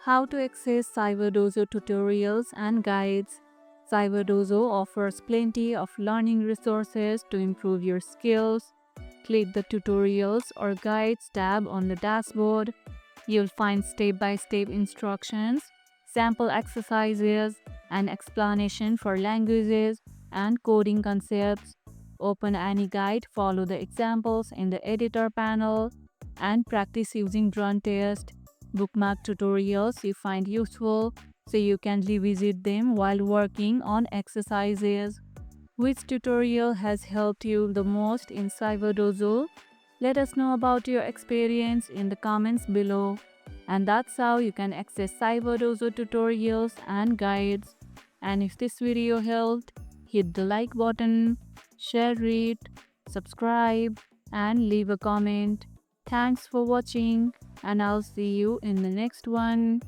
How to access Cyberdojo tutorials and guides. Cyberdojo offers plenty of learning resources to improve your skills. Click the Tutorials or Guides tab on the dashboard. You'll find step-by-step instructions, sample exercises, and explanation for languages and coding concepts. Open any guide, follow the examples in the editor panel, and practice using run test. Bookmark tutorials you find useful so you can revisit them while working on exercises. Which tutorial has helped you the most in Cyberdojo? Let us know about your experience in the comments below. And that's how you can access Cyberdojo tutorials and guides. And if this video helped, hit the like button, share it, subscribe, and leave a comment. Thanks for watching, and I'll see you in the next one.